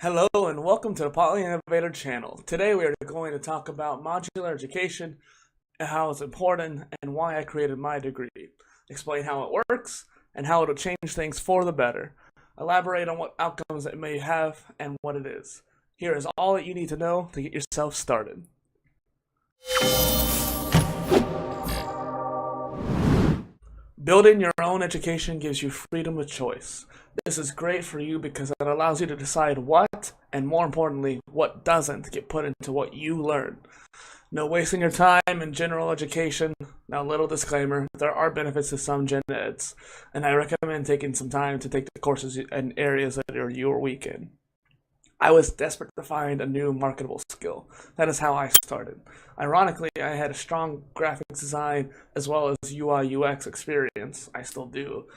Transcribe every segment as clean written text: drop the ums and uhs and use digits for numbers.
Hello and welcome to the PolyInnovator channel. Today we are going to talk about modular education and how it's important and why I created my degree. Explain how it works and how it'll change things for the better. Elaborate on what outcomes it may have and what it is. Here is all that you need to know to get yourself started. Building your own education gives you freedom of choice. This is great for you because it allows you to decide what, and more importantly, what doesn't get put into what you learn. No wasting your time in general education. Now, little disclaimer, there are benefits to some gen eds, and I recommend taking some time to take the courses in areas that you are weak in. I was desperate to find a new marketable skill. That is how I started. Ironically, I had a strong graphics design as well as UI UX experience. I still do.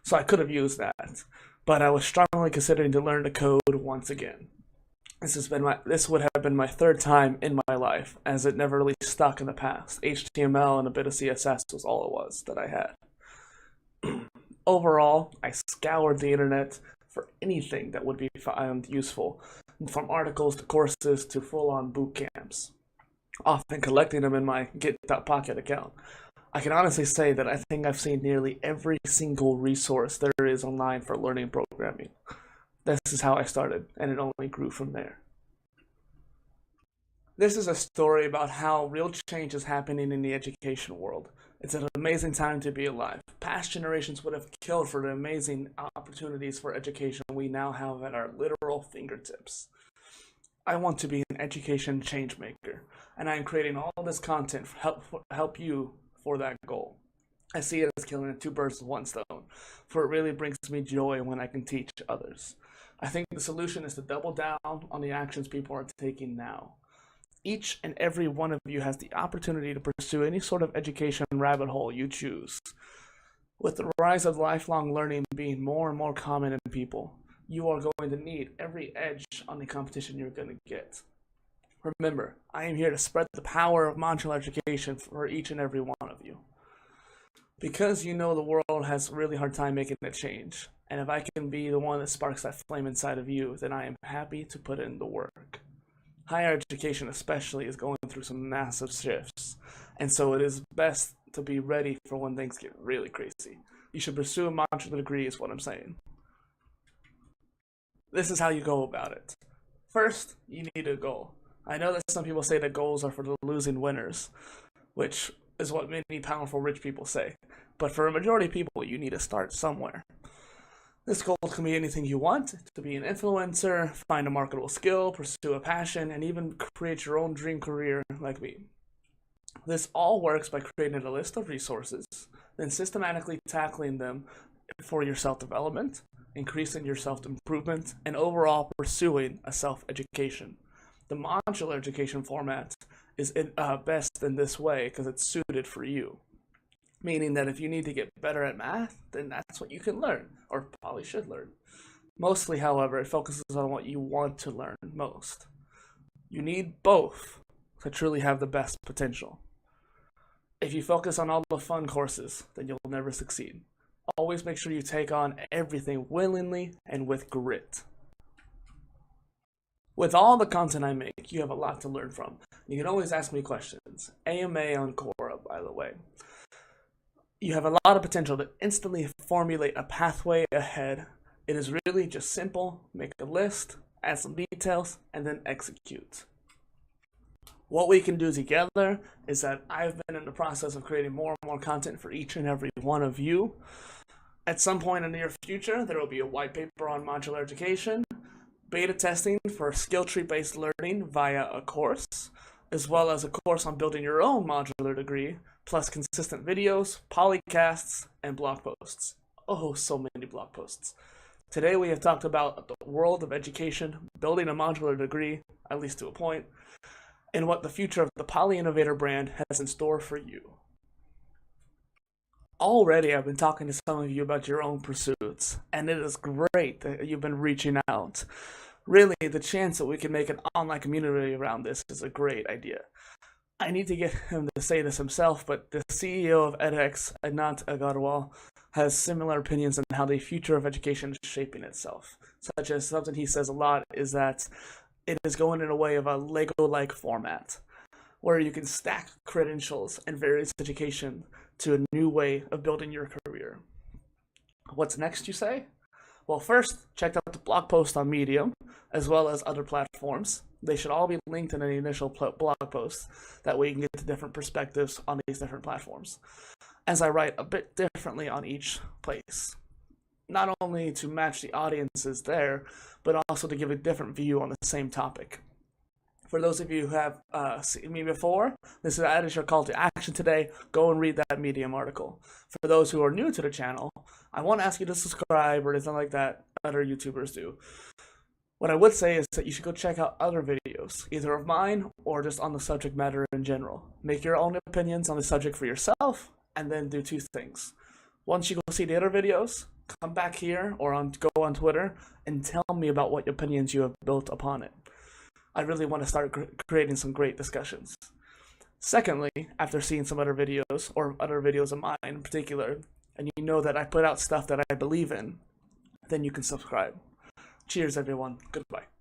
So I could have used that. But I was strongly considering to learn to code once again. This would have been my third time in my life, as it never really stuck in the past. HTML and a bit of CSS was all it was that I had. Overall, I scoured the internet for anything that would be found useful, from articles to courses to full-on boot camps, often collecting them in my Git.pocket account. I can honestly say that I think I've seen nearly every single resource there is online for learning programming. This is how I started, and it only grew from there. This is a story about how real change is happening in the education world. It's an amazing time to be alive. Past generations would have killed for the amazing opportunities for education we now have at our literal fingertips. I want to be an education change maker, and I am creating all this content to help you for that goal. I see it as killing two birds with one stone, for it really brings me joy when I can teach others. I think the solution is to double down on the actions people are taking now. Each and every one of you has the opportunity to pursue any sort of education rabbit hole you choose. With the rise of lifelong learning being more and more common in people, you are going to need every edge on the competition you're going to get. Remember, I am here to spread the power of modular education for each and every one of you. Because you know the world has a really hard time making a change, and if I can be the one that sparks that flame inside of you, then I am happy to put in the work. Higher education especially is going through some massive shifts, and so it is best to be ready for when things get really crazy. You should pursue a modular degree is what I'm saying. This is how you go about it. First, you need a goal. I know that some people say that goals are for the losing winners, which is what many powerful rich people say. But for a majority of people, you need to start somewhere. This goal can be anything you want, to be an influencer, find a marketable skill, pursue a passion, and even create your own dream career like me. This all works by creating a list of resources, then systematically tackling them for your self-development, increasing your self-improvement, and overall pursuing a self-education. The modular education format is best in this way because it's suited for you. Meaning that if you need to get better at math, then that's what you can learn, or probably should learn. Mostly, however, it focuses on what you want to learn most. You need both to truly have the best potential. If you focus on all the fun courses, then you'll never succeed. Always make sure you take on everything willingly and with grit. With all the content I make, you have a lot to learn from. You can always ask me questions. AMA on Quora, by the way. You have a lot of potential to instantly formulate a pathway ahead. It is really just simple. Make a list, add some details, and then execute. What we can do together is that I've been in the process of creating more and more content for each and every one of you. At some point in the near future, there will be a white paper on modular education, beta testing for skill tree-based learning via a course, as well as a course on building your own modular degree, plus consistent videos, POLYCASTS, and blog posts. Oh, so many blog posts. Today we have talked about the world of education, building a modular degree, at least to a point, and what the future of the PolyInnovator brand has in store for you. Already I've been talking to some of you about your own pursuits, and it is great that you've been reaching out. Really, the chance that we can make an online community around this is a great idea. I need to get him to say this himself, but the CEO of edX, Anant Agarwal, has similar opinions on how the future of education is shaping itself, such as something he says a lot is that it is going in a way of a Lego-like format, where you can stack credentials and various education to a new way of building your career. What's next, you say? Well, first, check out the blog post on Medium, as well as other platforms. They should all be linked in the initial blog post. That way you can get to different perspectives on these different platforms, as I write a bit differently on each place. Not only to match the audiences there, but also to give a different view on the same topic. For those of you who have seen me before, that is your call to action today. Go and read that Medium article. For those who are new to the channel, I won't ask you to subscribe or anything like that other YouTubers do. What I would say is that you should go check out other videos, either of mine or just on the subject matter in general. Make your own opinions on the subject for yourself, and then do two things. Once you go see the other videos, come back here or go on Twitter and tell me about what opinions you have built upon it. I really want to start creating some great discussions. Secondly, after seeing some other videos, or other videos of mine in particular, and you know that I put out stuff that I believe in, then you can subscribe. Cheers, everyone. Goodbye.